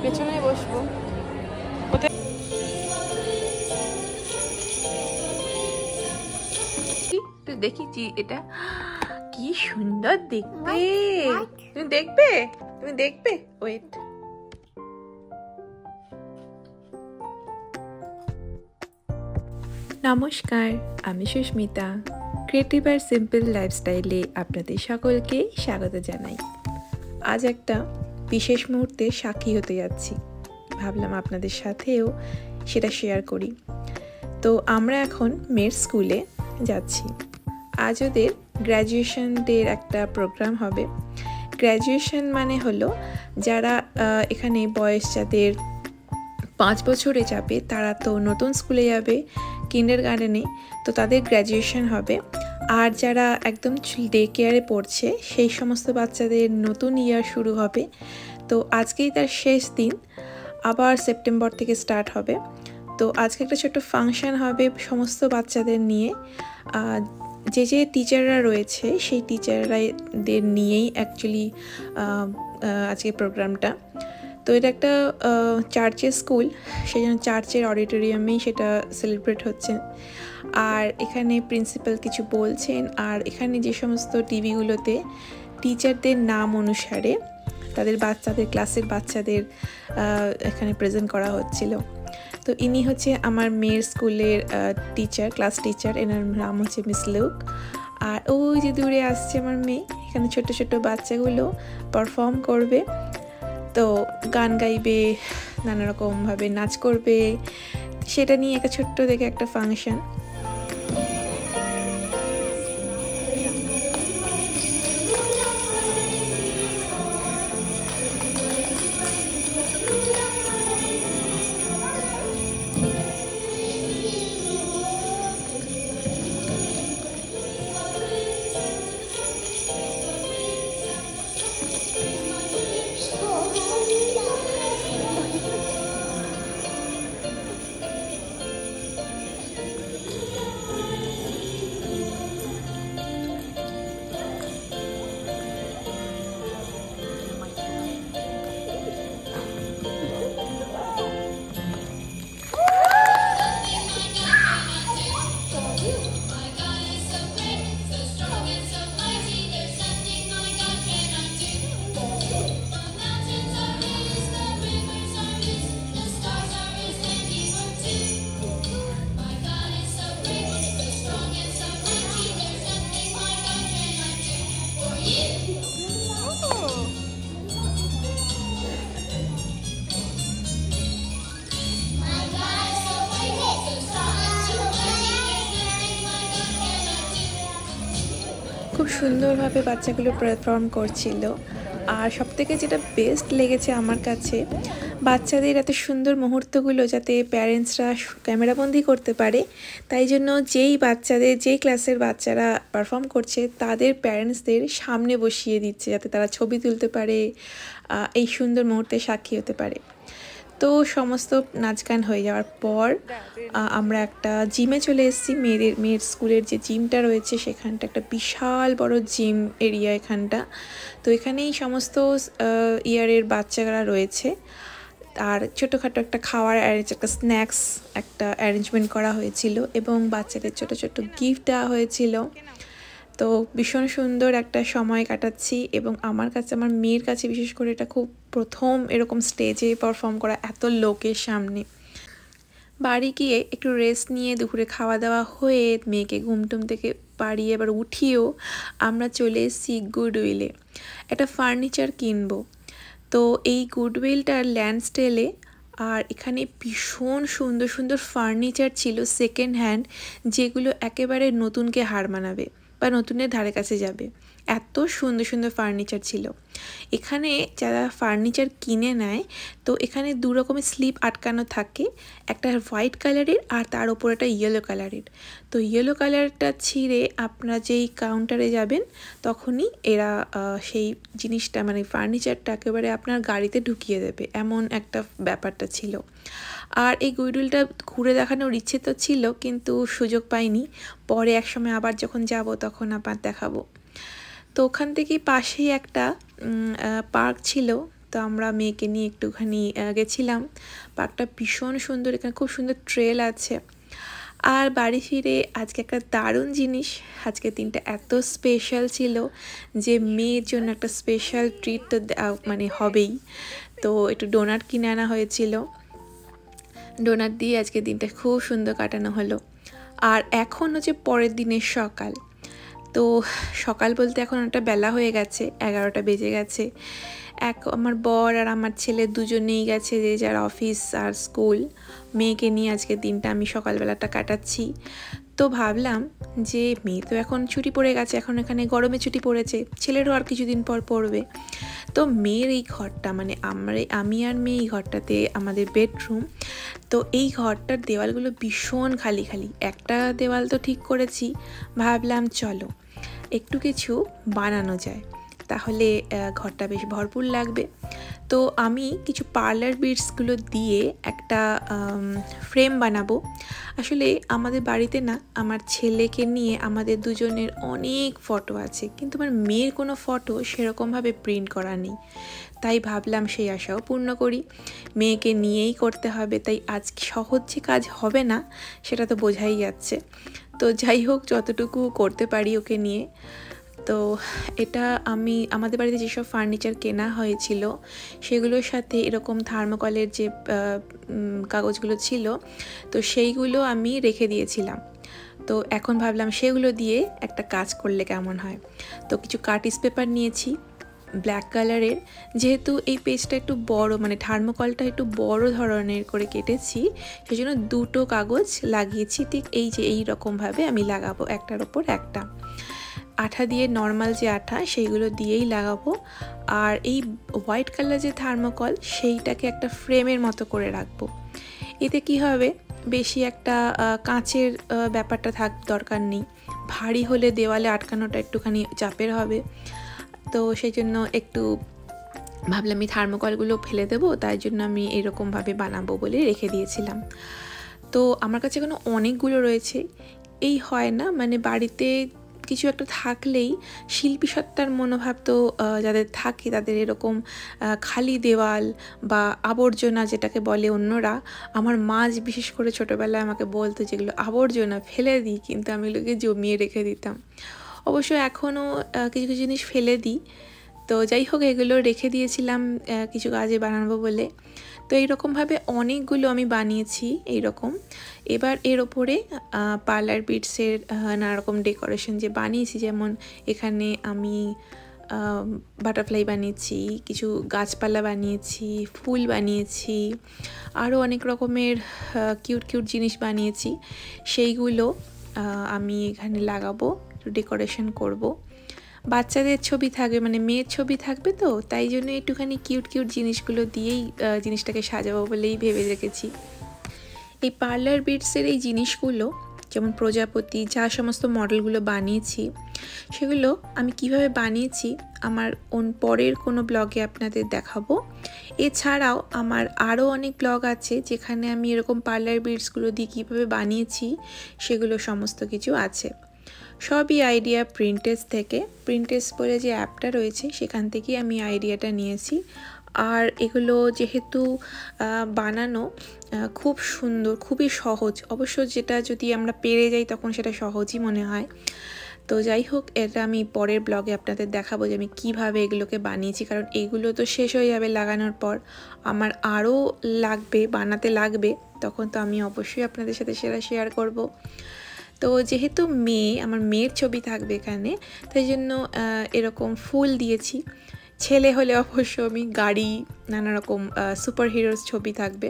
পেছনে বসবো। তুই দেখিছি এটা কি সুন্দর দেখতে। তুমি দেখবে, তুমি দেখবে। ওয়েট, নমস্কার, আমি সুস্মিতা। ক্রিয়েটিভ আর সিম্পল লাইফস্টাইলে আপনাদের সকলকে স্বাগত জানাই। আজ একটা বিশেষ মুহূর্তে সাক্ষী হতে যাচ্ছি, ভাবলাম আপনাদের সাথেও সেটা শেয়ার করি। তো আমরা এখন মেয়ের স্কুলে যাচ্ছি। আজ ওদের গ্র্যাজুয়েশন ডের একটা প্রোগ্রাম হবে। গ্র্যাজুয়েশন মানে হলো যারা এখানে বয়স যাদের 5 বছরে যাবে তারা তো নতুন স্কুলে যাবে, কিন্ডারগার্টেনে, তো তাদের গ্র্যাজুয়েশন হবে। আর যারা একদম ডে কেয়ারে পড়ছে সেই সমস্ত বাচ্চাদের নতুন ইয়ার শুরু হবে। তো আজকেই তার শেষ দিন, আবার সেপ্টেম্বর থেকে স্টার্ট হবে। তো আজকে একটা ছোট্ট ফাংশন হবে সমস্ত বাচ্চাদের নিয়ে। যে যে টিচাররা রয়েছে সেই টিচারদের নিয়েই অ্যাকচুয়ালি আজকে প্রোগ্রামটা। তো এটা একটা চার্চের স্কুল, সেই জন্য চার্চের অডিটোরিয়ামেই সেটা সেলিব্রেট হচ্ছে। আর এখানে প্রিন্সিপাল কিছু বলছেন, আর এখানে যে সমস্ত টিভিগুলোতে টিচারদের নাম অনুসারে তাদের বাচ্চাদের, ক্লাসের বাচ্চাদের এখানে প্রেজেন্ট করা হচ্ছিল। তো ইনি হচ্ছে আমার মেয়ের স্কুলের টিচার, ক্লাস টিচার, এনার নাম হচ্ছে মিস লুক। আর ওই যে দূরে আসছে আমার মেয়ে, এখানে ছোট ছোট বাচ্চাগুলো পারফর্ম করবে। তো গান গাইবে, নানা রকমভাবে নাচ করবে, সেটা নিয়ে একটা ছোট্ট দেখে একটা ফাংশন। খুব সুন্দরভাবে বাচ্চাগুলো পারফর্ম করছিল। আর সবথেকে যেটা বেস্ট লেগেছে আমার কাছে, বাচ্চাদের এত সুন্দর মুহূর্তগুলো যাতে প্যারেন্টসরা ক্যামেরাবন্দি করতে পারে, তাই জন্য যেই ক্লাসের বাচ্চারা পারফর্ম করছে তাদের প্যারেন্টসদের সামনে বসিয়ে দিচ্ছে যাতে তারা ছবি তুলতে পারে, এই সুন্দর মুহূর্তে সাক্ষী হতে পারে। তো সমস্ত নাচ গান হয়ে যাওয়ার পর আমরা একটা জিমে চলে এসেছি। মেয়ের স্কুলের যে জিমটা রয়েছে সেখানটা একটা বিশাল বড় জিম এরিয়া এখানটা। তো এখানেই সমস্ত ইয়ারের বাচ্চারা রয়েছে। আর ছোটোখাটো একটা খাওয়ার একটা স্ন্যাক্স একটা অ্যারেঞ্জমেন্ট করা হয়েছিল এবং বাচ্চাদের ছোট ছোট গিফট দেওয়া হয়েছিল। তো ভীষণ সুন্দর একটা সময় কাটাচ্ছি এবং আমার মেয়ের কাছে বিশেষ করে এটা খুব প্রথম এরকম স্টেজে পারফর্ম করা এত লোকের সামনে। বাড়ি গিয়ে একটু রেস্ট নিয়ে দুপুরে খাওয়া দাওয়া হয়ে মেয়েকে ঘুমটুম থেকে পাড়িয়ে এবার উঠিয়েও আমরা চলে এসেছি গুডউইলে, একটা ফার্নিচার কিনবো। তো এই গুডউইলটার ল্যান্ডস্টেলে আর এখানে ভীষণ সুন্দর সুন্দর ফার্নিচার ছিল সেকেন্ড হ্যান্ড, যেগুলো একেবারে নতুনকে হার মানাবে বা নতুনের ধারে কাছে যাবে, এত সুন্দর সুন্দর ফার্নিচার ছিল। এখানে যারা ফার্নিচার কিনে নেয় তো এখানে দু রকমের স্লিপ আটকানো থাকে, একটা হোয়াইট কালারের আর তার ওপর একটা ইয়েলো কালারের। তো ইয়েলো কালারটা ছিঁড়ে আপনারা যেই কাউন্টারে যাবেন তখনই এরা সেই জিনিসটা মানে ফার্নিচারটা একেবারে আপনার গাড়িতে ঢুকিয়ে দেবে, এমন একটা ব্যাপারটা ছিল। আর এই গুডউইলটা ঘুরে দেখানোর ইচ্ছে তো ছিল কিন্তু সুযোগ পাইনি, পরে একসময় আবার যখন যাব তখন আবার দেখাবো। তো ওখান থেকেই পাশেই একটা পার্ক ছিল, তো আমরা মেয়েকে নিয়ে একটুখানি গেছিলাম। পার্কটা ভীষণ সুন্দর, এখানে খুব সুন্দর ট্রেল আছে। আর বাড়ি ফিরে আজকে একটা দারুণ জিনিস, আজকের দিনটা এত স্পেশাল ছিল যে মেয়ের জন্য একটা স্পেশাল ট্রিট তো মানে হবেই। তো একটু ডোনাট কিনে আনা হয়েছিল, ডোনাট দিয়ে আজকের দিনটা খুব সুন্দর কাটানো হলো। আর এখন হচ্ছে পরের দিনের সকাল। তো সকাল বলতে এখন একটা বেলা হয়ে গেছে, 11টা বেজে গেছে। আমার বর আর আমার ছেলে দুজনেই গেছে যে যার অফিস আর স্কুল। মেয়েকে নিয়ে আজকের দিনটা আমি সকালবেলাটা কাটাচ্ছি। তো ভাবলাম যে মেয়ে তো এখন ছুটি পড়ে গেছে, এখন এখানে গরমে ছুটি পড়েছে, ছেলেরও আর কিছুদিন পর পড়বে। তো মেয়ের এই ঘরটা, মানে আমি আর মেয়ে এই ঘরটাতে আমাদের বেডরুম। তো এই ঘরটার দেওয়ালগুলো ভীষণ খালি খালি, একটা দেওয়াল তো ঠিক করেছি, ভাবলাম চলো একটু কিছু বানানো যায়, তাহলে ঘরটা বেশ ভরপুর লাগবে। তো আমি কিছু পার্লার বিডসগুলো দিয়ে একটা ফ্রেম বানাবো। আসলে আমাদের বাড়িতে না আমার ছেলেকে নিয়ে আমাদের দুজনের অনেক ফটো আছে, কিন্তু আমার মেয়ের কোনো ফটো সেরকমভাবে প্রিন্ট করা নেই। তাই ভাবলাম সেই আশাও পূর্ণ করি, মেয়েকে নিয়েই করতে হবে। তাই আজ সহজ যে কাজ হবে না সেটা তো বোঝাই যাচ্ছে। তো যাই হোক, যতটুকু করতে পারি ওকে নিয়ে। তো এটা আমি আমাদের বাড়িতে যেসব ফার্নিচার কেনা হয়েছিল সেগুলোর সাথে এরকম থার্মোকলের যে কাগজগুলো ছিল, তো সেইগুলো আমি রেখে দিয়েছিলাম। তো এখন ভাবলাম সেগুলো দিয়ে একটা কাজ করলে কেমন হয়। তো কিছু কার্টিস পেপার নিয়েছি ব্ল্যাক কালারের, যেহেতু এই পেজটা একটু বড়, মানে থার্মোকলটা একটু বড় ধরনের করে কেটেছি, সেই জন্য দুটো কাগজ লাগিয়েছি। ঠিক এই যে এই রকমভাবে আমি লাগাবো একটার ওপর একটা। আঠা দিয়ে, নর্মাল যে আঠা সেইগুলো দিয়েই লাগাবো। আর এই হোয়াইট কালার যে থার্মোকল সেইটাকে একটা ফ্রেমের মতো করে রাখবো। এতে কি হবে, বেশি একটা কাঁচের ব্যাপারটা দরকার নেই, ভারী হলে দেওয়ালে আটকানোটা একটুখানি চাপের হবে। তো সেই জন্য একটু ভাবলাম এই থার্মোকলগুলো ফেলে দেবো, তাই জন্য আমি এরকমভাবে বানাবো বলে রেখে দিয়েছিলাম। তো আমার কাছে এখনো অনেকগুলো রয়েছে। এই হয় না, মানে বাড়িতে কিছু একটা থাকলেই শিল্পী সত্তার মনোভাব তো যাদের থাকে তাদের এরকম খালি দেওয়াল বা আবর্জনা যেটাকে বলে অন্যরা, আমার মা বিশেষ করে ছোটোবেলায় আমাকে বলতো যেগুলো আবর্জনা ফেলে দিই, কিন্তু আমি এগুলোকে জমিয়ে রেখে দিতাম। অবশ্য এখনও কিছু কিছু জিনিস ফেলে দিই। তো যাই হোক, এগুলো রেখে দিয়েছিলাম কিছু কাজে বানাবো বলে। তো এইরকমভাবে অনেকগুলো আমি বানিয়েছি এইরকম। এবার এর ওপরে পার্লার বিটসের নানারকম ডেকোরেশন যে বানিয়েছি, যেমন এখানে আমি বাটারফ্লাই বানিয়েছি, কিছু গাছপালা বানিয়েছি, ফুল বানিয়েছি, আরও অনেক রকমের কিউট কিউট জিনিস বানিয়েছি। সেইগুলো আমি এখানে লাগাবো, ডেকোরেশন করব। বাচ্চাদের ছবি থাকবে, মানে মেয়ের ছবি থাকবে, তো তাই জন্য একটুখানি কিউট কিউট জিনিসগুলো দিয়েই জিনিসটাকে সাজাবো বলেই ভেবে রেখেছি। এই পার্লার বিটসের এই জিনিসগুলো, যেমন প্রজাপতি, যা সমস্ত মডেলগুলো বানিয়েছি সেগুলো আমি কিভাবে বানিয়েছি আমার পরের কোনো ব্লগে আপনাদের দেখাবো। এছাড়াও আমার আরও অনেক ব্লগ আছে যেখানে আমি এরকম পার্লার বিটসগুলো দিয়ে কীভাবে বানিয়েছি সেগুলো সমস্ত কিছু আছে। সবই আইডিয়া প্রিন্টেস্ট থেকে, প্রিন্টেস্ট বলে যে অ্যাপটা রয়েছে সেখান থেকেই আমি আইডিয়াটা নিয়েছি। আর এগুলো যেহেতু বানানো খুব সুন্দর, খুবই সহজ, অবশ্য যেটা যদি আমরা পেরে যাই তখন সেটা সহজই মনে হয়। তো যাই হোক, এটা আমি পরের ব্লগে আপনাদের দেখাবো যে আমি কীভাবে এগুলোকে বানিয়েছি, কারণ এইগুলো তো শেষ হয়ে যাবে লাগানোর পর, আমার আরও লাগবে, বানাতে লাগবে, তখন তো আমি অবশ্যই আপনাদের সাথে সেটা শেয়ার করব। তো যেহেতু আমার মেয়ের ছবি থাকবে এখানে, তাই জন্য এরকম ফুল দিয়েছি। ছেলে হলে অবশ্য আমি গাড়ি, নানা রকম সুপার হিরোস ছবি থাকবে।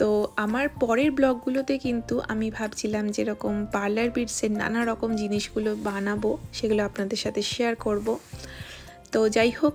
তো আমার পরের ব্লগগুলোতে কিন্তু আমি ভাবছিলাম যেরকম পার্লার বিটসের নানা রকম জিনিসগুলো বানাবো, সেগুলো আপনাদের সাথে শেয়ার করব। তো যাই হোক,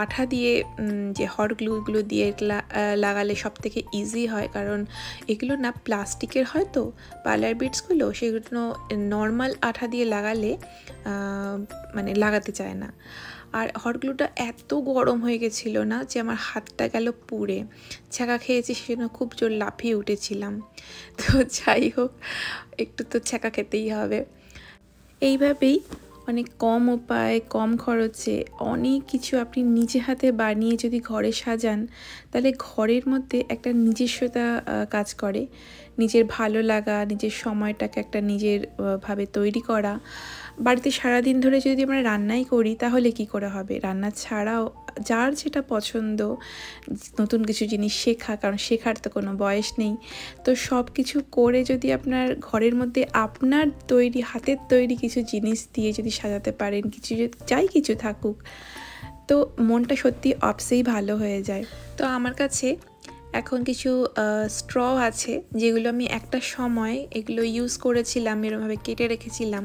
আঠা দিয়ে যে হট গ্লুগুলো দিয়ে লাগালে সব থেকে ইজি হয়, কারণ এগুলো না প্লাস্টিকের হয়, তো পার্লার বিটসগুলো সেগুলো নর্মাল আঠা দিয়ে লাগালে মানে লাগাতে চায় না। আর হট গ্লুটা এত গরম হয়ে গেছিলো না যে আমার হাতটা গেল পুড়ে, ছ্যাঁকা খেয়েছি, সেজন্য খুব জোর লাফিয়ে উঠেছিলাম। তো যাই হোক, একটু তো ছ্যাঁকা খেতেই হবে। এইভাবেই অনেক কম উপায় কম খরচে অনেক কিছু আপনি নিজে হাতে বানিয়ে যদি ঘরে সাজান, তাহলে ঘরের মধ্যে একটা নিজস্বতা কাজ করে। নিজের ভালো লাগা, নিজের সময়টাকে একটা নিজের ভাবে তৈরি করা। বাড়িতে সারাদিন ধরে যদি আমরা রান্নাই করি তাহলে কি করে হবে? রান্না ছাড়াও যার যেটা পছন্দ, নতুন কিছু জিনিস শেখা, কারণ শেখার তো কোনো বয়স নেই। তো সব কিছু করে যদি আপনার ঘরের মধ্যে আপনার তৈরি, হাতের তৈরি কিছু জিনিস দিয়ে যদি সাজাতে পারেন, কিছু যাই কিছু থাকুক, তো মনটা সত্যি অবশ্যই ভালো হয়ে যায়। তো আমার কাছে এখন কিছু স্ট্র আছে, যেগুলো আমি একটা সময় এগুলো ইউজ করেছিলাম, এরমভাবে কেটে রেখেছিলাম,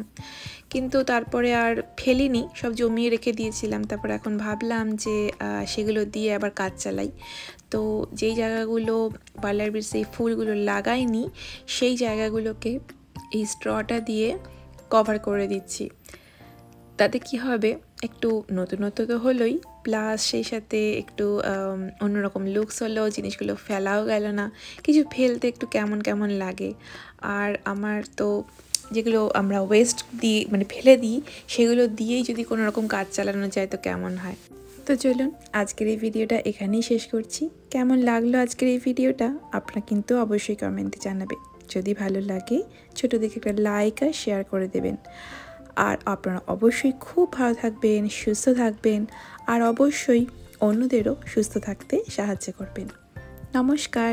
কিন্তু তারপরে আর ফেলিনি, সব জমিয়ে রেখে দিয়েছিলাম। তারপরে এখন ভাবলাম যে সেগুলো দিয়ে আবার কাজ চালাই। তো যেই জায়গাগুলো পার্লার বিটস এই ফুলগুলো লাগাইনি, সেই জায়গাগুলোকে এই স্ট্রটা দিয়ে কভার করে দিচ্ছি। তাতে কি হবে, একটু নতুনত্ব তো হলোই, প্লাস সেই সাথে একটু অন্যরকম লুকস হলো, জিনিসগুলো ফেলাও গেল না। কিছু ফেলতে একটু কেমন কেমন লাগে। আর আমার তো যেগুলো আমরা ওয়েস্ট দিই, মানে ফেলে দিই, সেগুলো দিয়েই যদি কোনো রকম কাজ চালানো যায় তো কেমন হয়। তো চলুন আজকের এই ভিডিওটা এখানেই শেষ করছি। কেমন লাগলো আজকের এই ভিডিওটা আপনারা কিন্তু অবশ্যই কমেন্টে জানাবে। যদি ভালো লাগে ছোটো দেখে একটা লাইক আর শেয়ার করে দেবেন। আর আপনারা অবশ্যই খুব ভালো থাকবেন, সুস্থ থাকবেন, আর অবশ্যই অন্যদেরও সুস্থ থাকতে সাহায্য করবেন। নমস্কার।